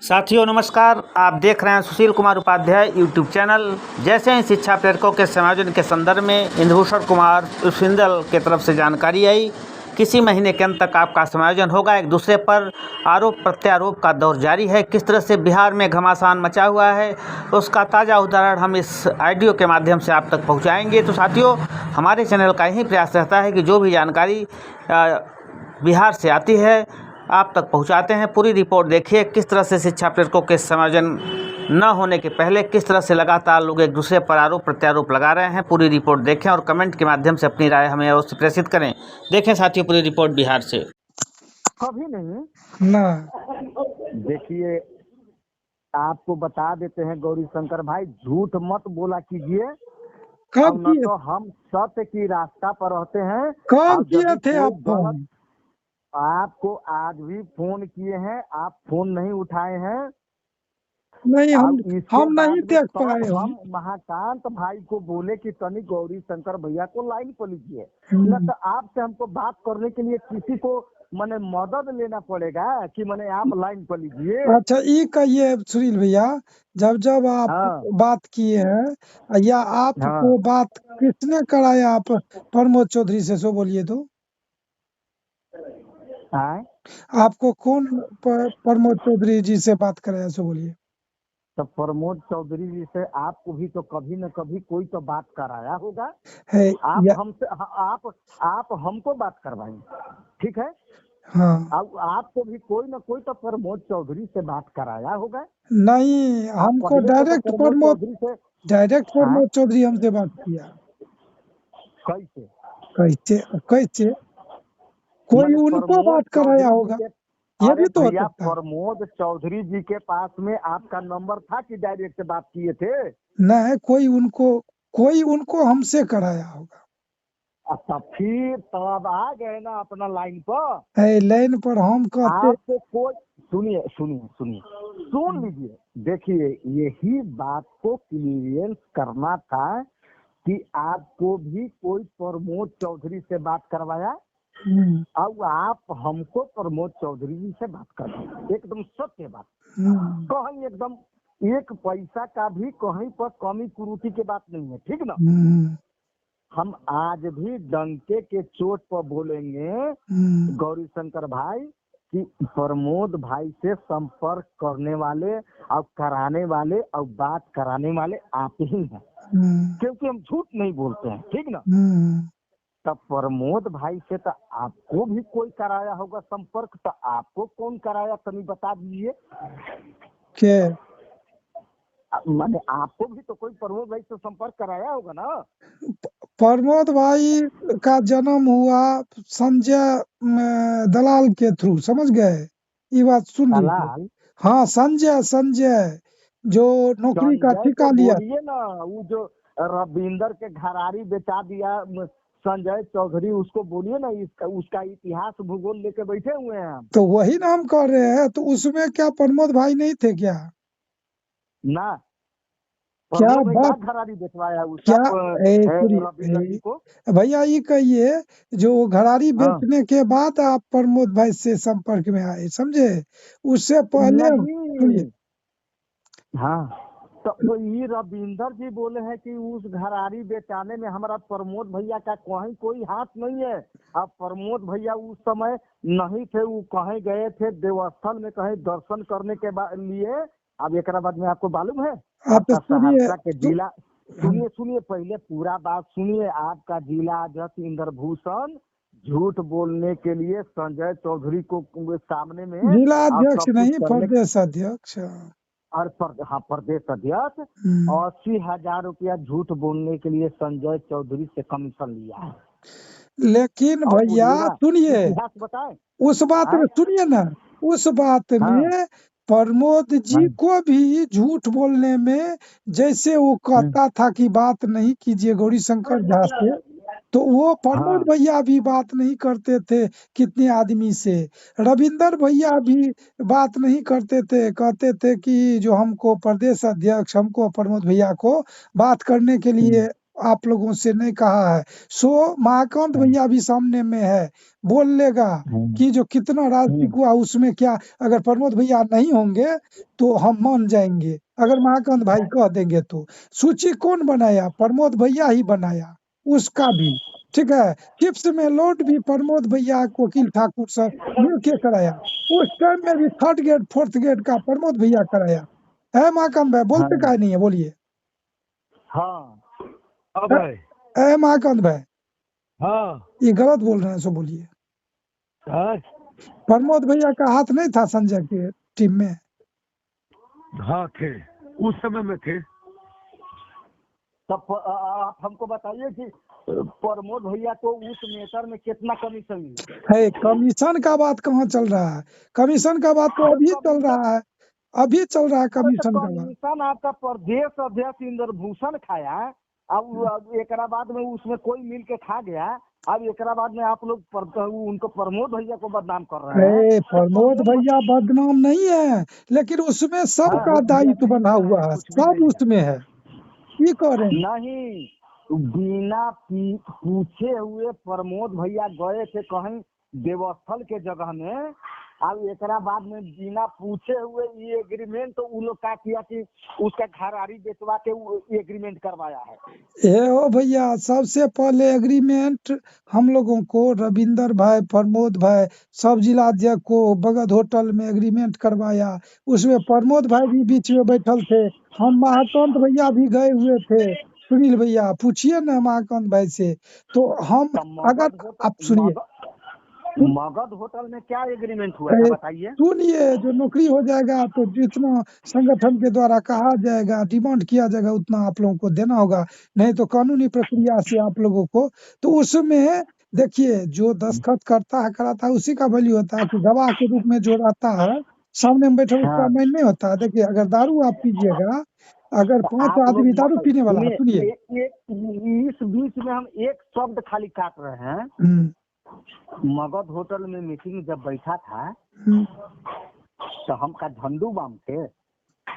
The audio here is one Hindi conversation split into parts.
साथियों नमस्कार। आप देख रहे हैं सुशील कुमार उपाध्याय यूट्यूब चैनल। जैसे ही शिक्षा प्रेरकों के समायोजन के संदर्भ में इंद्रभूषण कुमार सिंदल की तरफ से जानकारी आई, किसी महीने के अंत तक आपका समायोजन होगा। एक दूसरे पर आरोप प्रत्यारोप का दौर जारी है। किस तरह से बिहार में घमासान मचा हुआ है, उसका ताज़ा उदाहरण हम इस ऑडियो के माध्यम से आप तक पहुंचाएंगे। तो साथियों, हमारे चैनल का यही प्रयास रहता है कि जो भी जानकारी बिहार से आती है आप तक पहुंचाते हैं। पूरी रिपोर्ट देखिए, किस तरह से शिक्षा प्रेरकों के समायोजन न होने के पहले किस तरह से लगातार लोग एक दूसरे पर आरोप प्रत्यारोप लगा रहे हैं। पूरी रिपोर्ट देखें और कमेंट के माध्यम से अपनी राय हमें अवश्य प्रेषित करें। देखें साथियों पूरी रिपोर्ट बिहार से। कभी नहीं ना देखिए, आपको बता देते हैं गौरी शंकर भाई, झूठ मत बोला कीजिए। कब अब न किए तो हम सत्य की रास्ता पर रहते हैं। कब और किए यदि थे कोई आप फोन? आपको आज भी फोन किए हैं, आप फोन नहीं उठाए हैं। नहीं, अब इसके हम बाद नहीं में देख तब पाए हम महाकांत भाई को बोले कि तनी गौरी शंकर भैया को लाइन पर लीजिए। न हम। तो आपसे हमको बात करने के लिए किसी को मैंने मदद लेना पड़ेगा कि मैंने आप लाइन पर लीजिए। अच्छा, ये कहिए सुनील भैया, जब जब आप हाँ बात किए हैं या आपको हाँ बात किसने कराया? आप प्रमोद चौधरी से सो बोलिए तो। हाँ। आपको कौन प्रमोद चौधरी जी से बात कराया सो बोलिए। तो प्रमोद चौधरी जी से आपको भी तो कभी न कभी कोई तो बात कराया होगा। है आप या हमसे आप हमको बात करवाएंगे, ठीक है। हाँ? अब आपको भी कोई न कोई तो प्रमोद चौधरी से बात कराया होगा। नहीं, आप हमको पहले से तो प्रमोद चौधरी से। डायरेक्ट हाँ, प्रमोद चौधरी हमसे बात किया। कैसे? कैसे कैसे? कोई मैंने उनको प्रमोद बात कराया चौधरी जी होगा, के। ये अरे भी तो हो भैया, सकता है। प्रमोद चौधरी जी के पास में आपका नंबर था कि डायरेक्ट बात किए थे? नहीं, कोई उनको हमसे कराया होगा। अच्छा, फिर तब आ गए ना अपना लाइन पर। लाइन पर हम कहते। आपको कोई सुनिए सुनिए सुनिए, सुन लीजिए। देखिए, यही बात को क्लियरेंस करना था कि आपको भी कोई प्रमोद चौधरी से बात करवाया। हम्म, अब आप हमको प्रमोद चौधरी जी से बात कर रहे हैं, एकदम सत्य बात। हम्म, कहीं एकदम एक पैसा का भी कहीं पर कमी कुरूति की बात नहीं है, ठीक ना। हम्म, हम आज भी डंके के चोट पर बोलेंगे हम्म, गौरी शंकर भाई कि प्रमोद भाई से संपर्क करने वाले और कराने वाले और बात कराने वाले आप ही हैं, क्योंकि हम झूठ नहीं बोलते हैं, ठीक ना। हम्म। तब प्रमोद भाई से तो आपको भी कोई कराया होगा संपर्क, तो आपको कौन कराया तनी बता दीजिए। के मैंने आपको भी तो कोई प्रमोद भाई से संपर्क कराया होगा ना। प्रमोद भाई का जन्म हुआ संजय दलाल के थ्रू, समझ गए? ये बात सुन लीजिए। दलाल हाँ, संजय जो नौकरी का संजय को ठेका लिया। बोलिए ना, वो जो रविंदर के घरारी बेचा दिया संजय चौधरी, उसको बोलिए ना, उसका इतिहास भूगोल लेके बैठे हुए हैं हम। तो वही ना हम कह रहे हैं, तो उसमें क्या प्रमोद भाई नहीं थे क्या? ना, क्या प्रमोद भाई का बात? घरारी बेचवाया उसका क्या रविंदर जी को। भैया ये कहिए, जो घरारी हाँ, बेचने के बाद आप प्रमोद भाई से संपर्क में आए, समझे? उससे पहले सुनिए। नहीं। हाँ, तो ये रविंदर जी बोले हैं कि उस घरारी बेचाने में हमारा प्रमोद भैया का कहीं कोई हाथ नहीं है। अब प्रमोद भैया उस समय नहीं थे, वो कहीं गए थे देवस्थल में कहीं दर्शन करने के लिए। अब एक बाद में आपको मालूम है, आप आपका सुनिए। सहरसा के जिला, सुनिए सुनिए पहले पूरा बात सुनिए। आपका जिला अध्यक्ष इंद्रभूषण झूठ बोलने के लिए संजय चौधरी को सामने में जिला और अध्यक्ष सब कुछ नहीं, करने, प्रदेश अध्यक्ष। और हाँ प्रदेश अध्यक्ष, हम्म। 80,000 रुपया झूठ बोलने के लिए संजय चौधरी से कमीशन लिया है। लेकिन और भैया बोलिए ना, सुनिए, इतिहास बताएं। उस बात में हाँ सुनिए ना, उस बात हाँ में प्रमोद जी हाँ, को भी झूठ बोलने में, जैसे वो कहता था कि बात नहीं कीजिए गौरी शंकर झा से, तो वो प्रमोद हाँ भैया भी बात नहीं करते थे कितने आदमी से। रविंदर भैया भी बात नहीं करते थे, कहते थे कि जो हमको प्रदेश अध्यक्ष, हमको प्रमोद भैया को बात करने के लिए आप लोगों से नहीं कहा है। सो महाकांत भैया भी सामने में है, बोल लेगा कि जो कितना राजनीतिक हुआ उसमें क्या, अगर प्रमोद भैया नहीं होंगे तो हम मान जाएंगे, अगर महाकांत भाई कह देंगे तो। सूची कौन बनाया? प्रमोद भैया ही बनाया, उसका भी ठीक है। चिप्स में लोड भी प्रमोद भैया वकील ठाकुर से मिल के कराया, उस टाइम में भी थर्ड गेट फोर्थ गेट का प्रमोद भैया कराया है। महाकांत भाई बोलते हाँ काहे नहीं है, बोलिए। हाँ अब है। है महाकांत भाई, हाँ ये गलत बोल रहे हैं, सो बोलिए। हाँ प्रमोद भैया का हाथ नहीं था संजय के टीम में? हाँ थे, उस समय में थे। तब आप हमको बताइए कि प्रमोद भैया को उस मैटर में कितना कमीशन मिला? है कमीशन का बात कहाँ चल रहा है? कमीशन का बात तो अभी चल रहा है, अभी चल रहा है अरे तो कमीशन का बात। कमीशन आपका प्रदेश अध्यक्ष इंद्रभूषण खाया। अब एक बाद में उसमें कोई मिल के खा गया। अब एक बाद में आप लोग उनको प्रमोद भैया को बदनाम कर रहे हैं। अरे तो प्रमोद भैया बदनाम नहीं है, लेकिन उसमें सबका दायित्व बना हुआ है, सब उसमें है। ये कह रहे हैं नहीं, बिना पूछे हुए प्रमोद भैया गए थे कहीं देवस्थल के जगह में। अब एक बाद में बिना पूछे हुए ये एग्रीमेंट तो उन लोग क्या किया कि उसका घरारी बेचवा के एग्रीमेंट करवाया है। ये ओ भैया, सबसे पहले एग्रीमेंट हम लोगों को रविंदर भाई, प्रमोद भाई, सब जिलाध्यक्ष को बगद होटल में एग्रीमेंट करवाया। उसमें प्रमोद भाई भी बीच में बैठल थे, हम महाकांत भैया भी गए हुए थे। सुनील भैया पूछिए ना महाकांत भाई से। तो हम तो अगर आप सुनिए, मगध होटल में क्या एग्रीमेंट हुआ था बताइए। सुनिए, जो नौकरी हो जाएगा तो जितना संगठन के द्वारा कहा जाएगा, डिमांड किया जाएगा, उतना आप लोगों को देना होगा, नहीं तो कानूनी प्रक्रिया से आप लोगों को। तो उसमें देखिए, जो दस्तखत करता है कराता है उसी का वैल्यू होता है, कि गवाह के रूप में जो रहता है सामने में बैठा उसका हाँ। मायने नहीं होता है। देखिए, अगर दारू आप पीजिएगा, अगर 5 आप आदमी लोग दारू पीने वाला है, सुनिए। इस बीच में हम एक शब्द खाली काट रहे हैं। हम्म, मगध होटल में मीटिंग जब बैठा था हम्म, तो हम का झंडू बाम थे।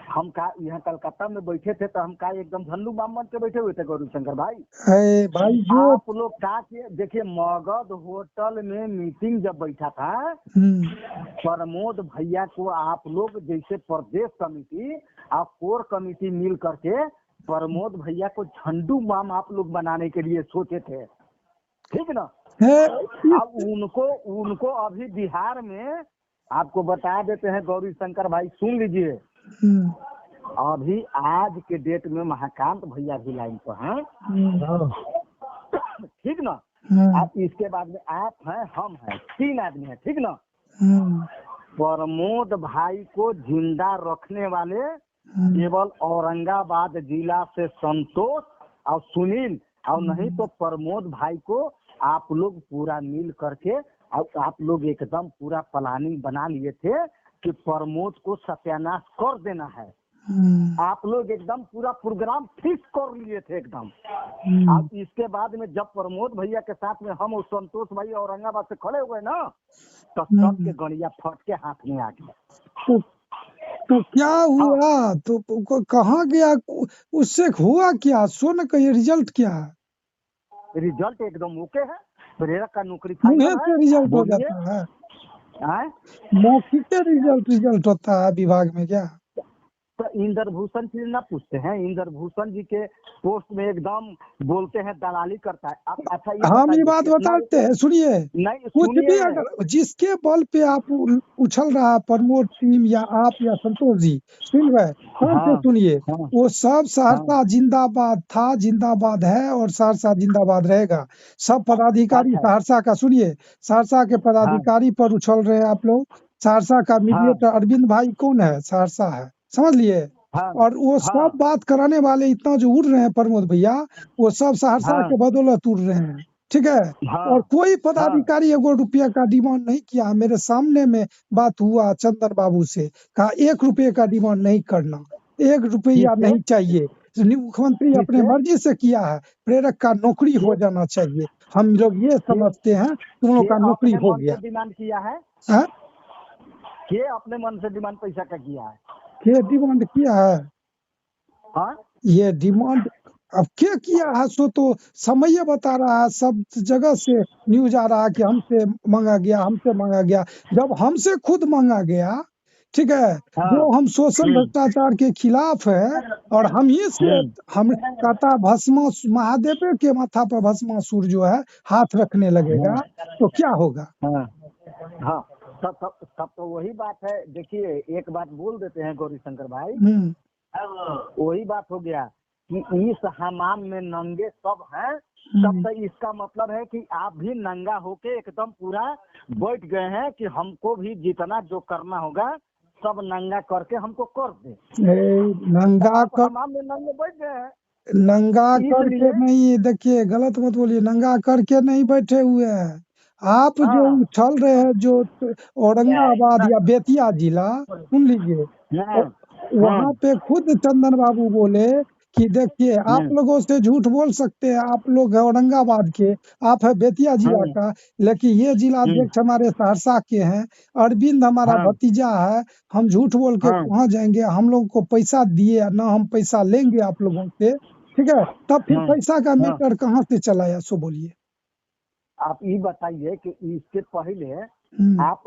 हम का यहाँ कलकत्ता में बैठे थे तो हम का एकदम झंडू बाम बन के बैठे हुए थे गौरी शंकर भाई। है भाई जो आप लोग का देखिए, मगध होटल में मीटिंग जब बैठा था प्रमोद भैया को आप लोग जैसे प्रदेश कमेटी और कोर कमेटी मिल करके प्रमोद भैया को झंडू बाम आप लोग बनाने के लिए सोचे थे, ठीक ना। है अब उनको अभी बिहार में आपको बता देते हैं गौरी शंकर भाई, सुन लीजिए। अभी आज के डेट में महाकांत भैया भी लाइन पर हैं, ठीक ना। आप इसके बाद में आप हैं, हम हैं, 3 आदमी हैं, ठीक ना। प्रमोद भाई को जिंदा रखने वाले केवल औरंगाबाद जिला से संतोष और सुनील, और नहीं तो प्रमोद भाई को आप लोग पूरा मिल करके और आप लोग एकदम पूरा प्लानिंग बना लिए थे कि प्रमोद को सत्यानाश कर देना है। आप लोग एकदम पूरा प्रोग्राम फिक्स कर लिए थे एकदम। अब इसके बाद में जब प्रमोद भैया के साथ में हम और संतोष भाई औरंगाबाद से खड़े हुए ना, तो सबके गड़िया फट के हाथ में आ गया। तो क्या हुआ? तो कहाँ गया? उससे हुआ क्या? सोने का ये रिजल्ट क्या है? रिजल्ट एकदम ओके है, प्रेरक का नौकरी मुँह फाइनल से है। रिजल्ट हो जाता है? मौखिक रिजल्ट होता है विभाग में क्या? तो इंद्रभूषण जी ना पूछते हैं, इंद्रभूषण जी के पोस्ट में एकदम बोलते हैं दलाली करता है। आप अच्छा हम ये बात बताते हैं, सुनिए। नहीं कुछ भी सुनिए, अगर जिसके बल पे आप उछल रहा है प्रमोद टीम या आप या संतोष जी, सुन रहे से सुनिए, वो सब सहरसा जिंदाबाद था, जिंदाबाद है और सहरसा जिंदाबाद रहेगा। सब पदाधिकारी सहरसा का, सुनिए, सहरसा के पदाधिकारी पर उछल रहे हैं आप लोग। सहरसा का मीडिएटर अरविंद भाई कौन है? सहरसा है, समझ लिए। और वो सब बात कराने वाले इतना जो उड़ रहे हैं प्रमोद भैया, वो सब सहरसा के बदौलत उड़ रहे हैं, ठीक है। और कोई पदाधिकारी 1 रुपया का डिमांड नहीं किया। मेरे सामने में बात हुआ चंदन बाबू से, कहा 1 रुपये का डिमांड नहीं करना, 1 रुपया नहीं चाहिए। मुख्यमंत्री अपने मर्जी से किया है, प्रेरक का नौकरी हो जाना चाहिए। हम लोग ये समझते हैं तुम लोग का नौकरी हो गया। डिमांड किया है के अपने मन से डिमांड पैसा का किया है? ये डिमांड किया है? ये डिमांड अब क्या किया है सो तो समय बता रहा है, सब जगह से न्यूज आ रहा है कि हमसे मांगा गया, हमसे मांगा गया। जब हमसे खुद मांगा गया, ठीक है, हाँ जो हम शोषण भ्रष्टाचार के खिलाफ है, और हम ही से हम कहता महादेव के माथा पर भस्मासुर जो है हाथ रखने लगेगा तो क्या होगा? हाँ हाँ तब तो वही बात है। देखिए एक बात बोल देते हैं गौरी शंकर भाई, वही बात हो गया कि इस हमाम में नंगे सब हैं। तब तो इसका मतलब है कि आप भी नंगा होके एकदम पूरा बैठ गए हैं कि हमको भी जितना जो करना होगा सब नंगा करके हमको कर दे। नंगा आप कर हमाम में नंगे बैठ गए हैं। नंगा करके इसलिए नहीं, देखिए गलत मत बोलिए, नंगा करके नहीं बैठे हुए हैं। आप जो हाँ उछल रहे हैं, जो औरंगाबाद या बेतिया जिला, सुन लीजिए, हाँ वहां पे खुद चंदन बाबू बोले कि देखिए आप लोगों से झूठ बोल सकते हैं, आप लोग है औरंगाबाद के, आप है बेतिया जिला का, लेकिन ये जिला अध्यक्ष हमारे सहरसा के हैं, अरविंद हमारा भतीजा है, हम झूठ बोल के कहाँ जाएंगे, हम लोगों को पैसा दिए ना, हम पैसा लेंगे आप लोगों से, ठीक है। तब फिर पैसा का मैटर कहाँ से चला या सो बोलिए। आप ये बताइए कि इसके पहले आप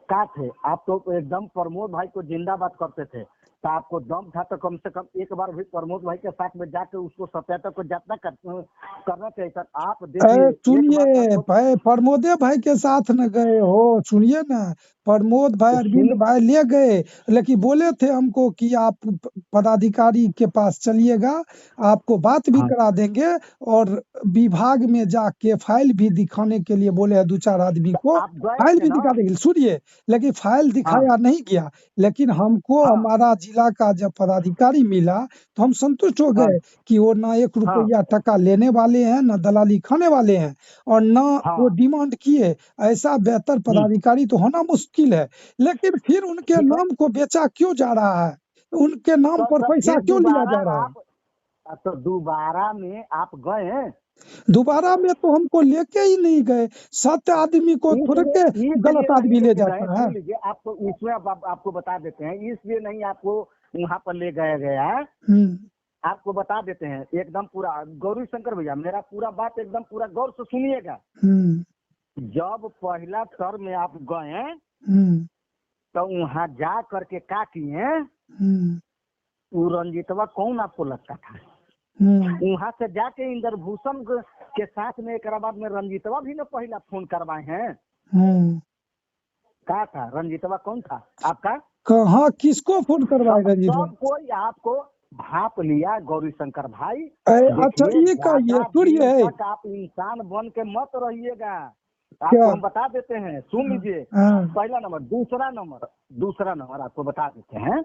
क्या थे? आप तो एकदम प्रमोद भाई को जिंदाबाद करते थे, तो आपको दम था तो कम से कम एक बार भी प्रमोद भाई के साथ में जाके उसको सत्याग्रह को यात्रा करना चाहिए सर। आप देखिए सुनिए भाई, प्रमोदे भाई के साथ न गए हो, सुनिए ना, प्रमोद भाई अरविंद भाई ले गए, लेकिन बोले थे हमको कि आप पदाधिकारी के पास चलिएगा, आपको बात भी करा देंगे, और विभाग में जाके फाइल भी दिखाने के लिए बोले हैं 2-4 आदमी को, फाइल भी दिखा देंगे, सुनिए, लेकिन फाइल दिखाया नहीं गया। लेकिन हमको हमारा जिला का जब पदाधिकारी मिला तो हम संतुष्ट हो गए कि वो ना 1 रुपया टका लेने वाले हैं, ना दलाली खाने वाले हैं, और ना वो डिमांड किए। ऐसा बेहतर पदाधिकारी तो होना मुश्किल है। लेकिन फिर उनके नाम को बेचा क्यों जा रहा है, उनके नाम पर पैसा क्यों लिया जा रहा है? तो दोबारा में आप गए हैं? दोबारा में तो हमको लेके ही नहीं गए। 7 आदमी को थोड़े के गलत आदमी ले जाता है। आपको इसमें आपको बता देते हैं, इसलिए नहीं आपको वहाँ पर ले गया गया है। आपको बता देते हैं एकदम पूरा, गौरी शंकर भैया मेरा पूरा बात एकदम पूरा गौर से सुनिएगा। जब पहला टर्म में आप गए तो वहाँ जा करके क्या किए, वो रंजीतवा कौन आपको लगता था? वहाँ से जाके इंद्रभूषण के साथ में एक बाद में रंजीतवा भी ना पहला फोन करवाए हैं। क्या था रंजीतवा, कौन था आपका? कहाँ किसको फोन करवाए रंजीतवा? सब कोई आपको भाप लिया गौरी शंकर भाई। अच्छा ये कहिए, सुनिए, आप इंसान बन के मत रहिएगा, आपको हम बता देते हैं, सुन लीजिए। पहला नंबर, दूसरा नंबर आपको बता देते हैं,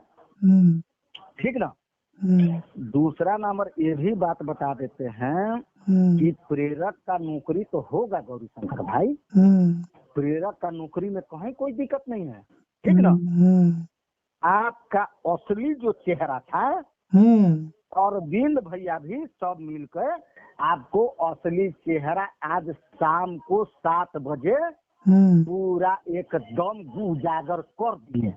ठीक ना। दूसरा नंबर ये भी बात बता देते हैं कि प्रेरक का नौकरी तो होगा गौरी शंकर भाई, प्रेरक का नौकरी में कहीं कोई दिक्कत नहीं है, ठीक ना। आपका असली जो चेहरा था, और अरविंद भैया भी सब मिलकर आपको असली चेहरा आज शाम को 7 बजे पूरा एकदम उजागर कर दिए।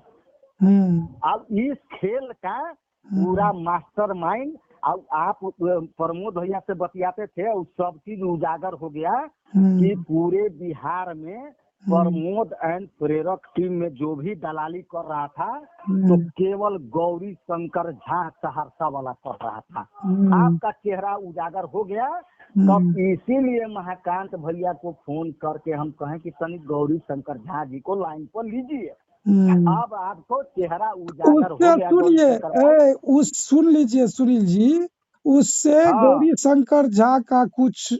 अब इस खेल का पूरा मास्टरमाइंड, अब आप प्रमोद भैया से बतियाते थे और सब चीज उजागर हो गया कि पूरे बिहार में प्रमोद एंड प्रेरक टीम में जो भी दलाली कर रहा था तो केवल गौरी शंकर झा सहरसा वाला कर रहा था। आपका चेहरा उजागर हो गया, तब इसीलिए महाकांत भैया को फोन करके हम कहें कि तनिक गौरी शंकर झा जी को लाइन पर लीजिए। अब आपको चेहरा उजागर हो गया। सुनिए, सुन लीजिए सुनील जी, उससे गौरी शंकर झा का कुछ,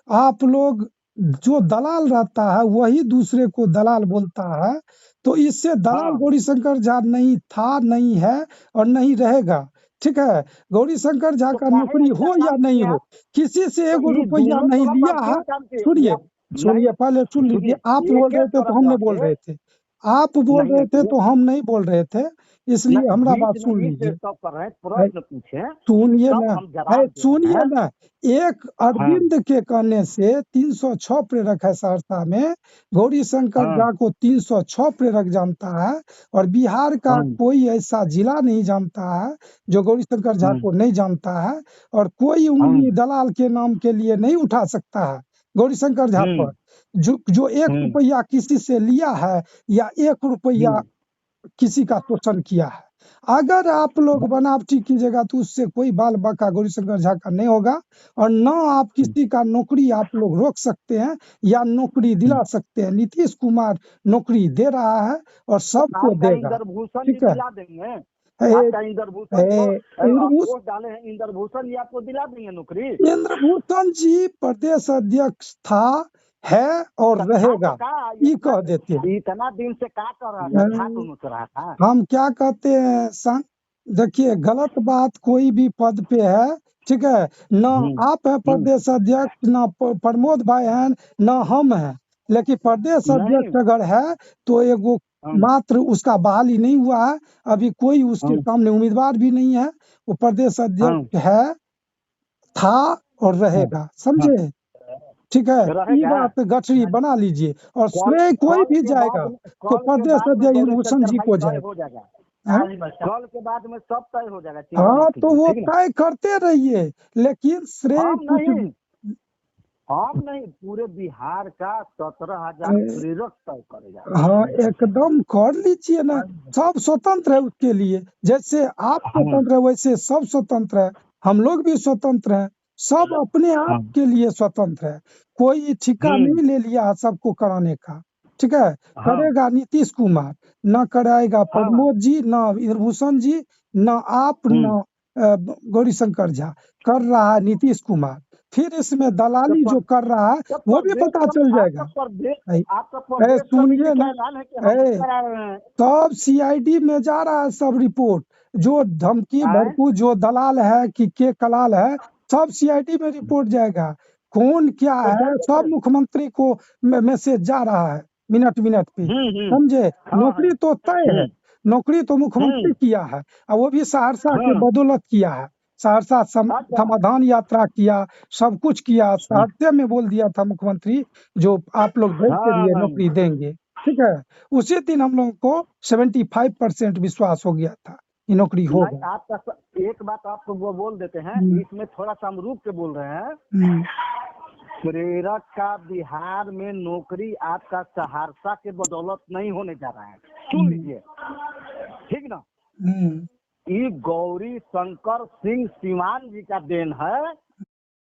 आप लोग जो दलाल रहता है वही दूसरे को दलाल बोलता है, तो इससे दलाल गौरी शंकर झा नहीं था, नहीं है और नहीं रहेगा, ठीक है। गौरी शंकर झा का नौकरी हो या नहीं हो, किसी से 1 रुपया नहीं लिया है। सुनिए पहले सुन लीजिए, आप बोल रहे थे तो हम नहीं बोल रहे थे। आप बोल नहीं रहे नहीं थे तो हम नहीं बोल रहे थे, इसलिए हमरा बात बीच में सुन ही से लीजिए। सब कर रहे हैं, है, प्रश्न पूछे सुनिए तब ना, हम है जवाब दे रहे सुनिए हैं। ना। एक हाँ अरविंद के कहने से 306 प्रेरक है सहरसा में, गौरी शंकर हाँ झा को 306 प्रेरक जानता है, और बिहार का हाँ कोई ऐसा जिला नहीं जानता है जो गौरी शंकर झा हाँ को नहीं जानता है, और कोई हाँ उंगली दलाल के नाम के लिए नहीं उठा सकता है गौरी शंकर झा हम्म पर। जो 1 रुपया किसी से लिया है या 1 रुपया हम्म किसी का शोषण किया है, अगर आप लोग बनावटी कीजिएगा तो उससे कोई बाल बाका गौरीशंकर झा का नहीं होगा। और न आप किसी का नौकरी आप लोग रोक सकते हैं या नौकरी दिला सकते हैं। नीतीश कुमार नौकरी दे रहा है और सबको आपका देगा। इंद्रभूषण जी ठीक है। दिला देंगे। ए, आपका इंद्रभूषण जो ए, आप इंद्रभूष पोस्ट डाले हैं, इंद्रभूषण जी आपको दिला देंगे नौकरी। इंद्रभूषण जी प्रदेश अध्यक्ष था, है और तो था रहेगा, तो का ये कह देते हैं। इतना दिन से का कर रहा था, था तो नोच रहा था। हम क्या कहते हैं देखिए, गलत बात कोई भी पद पे है, ठीक है न, आप है हम्म, प्रदेश अध्यक्ष, न प्रमोद भाई हैं, न हम हैं, लेकिन प्रदेश नहीं अध्यक्ष अगर है तो एगो हम मात्र उसका बहाली नहीं हुआ है, अभी कोई उसके हम सामने उम्मीदवार भी नहीं है, वो प्रदेश हम अध्यक्ष है, था और हम रहेगा, हम समझे। ठीक है, ये रहेगा। बात गठरी बना लीजिए, और कल श्रेय कोई कल भी के बाद जाएगा में तो कल के प्रदेश बाद में अध्यक्ष गौरी भूषण शंकर जी भाई को तय जाएगा। हो जाएगा। हैं? कल के बाद में सब तय हो जाएगा, चिंता हाँ मत तो कीजिए, वो ठीक ना। तय करते रहिए, लेकिन श्रेय हम कुछ नहीं हम नहीं, पूरे बिहार का 17,000 अ, प्रेरक तय करेगा। हाँ एकदम कर लीजिए ना, सब स्वतंत्र है उसके लिए, जैसे आप हाँ स्वतंत्र है वैसे सब स्वतंत्र है, हम लोग भी स्वतंत्र हैं, सब अपने आप हाँ के लिए स्वतंत्र है, कोई ठिका हम्म नहीं ले लिया है सबको कराने का। ठीक है, हाँ करेगा नीतीश कुमार, न कराएगा हाँ प्रमोद जी, न इंद्रभूषण जी, न आप, हम्म न गौरीशंकर झा, कर रहा है नीतीश कुमार। फिर इसमें तो दलाली जो कर रहा है तो वो भी पता चल आपका जाएगा। प्रदेश ऐ- आपका प्रदेश कमेटी सुनिए का ना, ऐलान है कि हम भी ए करा रहे हैं। सब सीआईडी में जा रहा है सब रिपोर्ट, जो धमकी आए भड़कू जो दलाल है कि के कलाल है, सब सीआईडी में रिपोर्ट जाएगा, कौन क्या तो है जाइए सब फिर। मुख्यमंत्री को मैसेज जा रहा है मिनट मिनट पे, हम्म, समझे। हाँ हाँ नौकरी तो तय है, हम्म नौकरी तो हम्म मुख्यमंत्री किया है, और वो भी सहरसा के हाँ बदौलत किया है। सहरसा अच्छा समाधान यात्रा किया, सब कुछ किया, सहरसे में बोल दिया था मुख्यमंत्री जो आप लोग भेज के हाँ दिए हाँ नौकरी देंगे। ठीक है, उसी दिन हम लोगों को 75% विश्वास हो गया था कि नौकरी नहीं, होगा। आपका एक बात आपको वो बोल देते हैं, हम्म, इसमें थोड़ा सा हम रुक के बोल रहे हैं। हम्म, प्रेरक का बिहार में नौकरी आपका सहरसा के बदौलत नहीं होने जा रहा है, सुन लीजिए, ठीक ना। हम्म, ये गौरी शंकर सिंह सीमान जी का देन है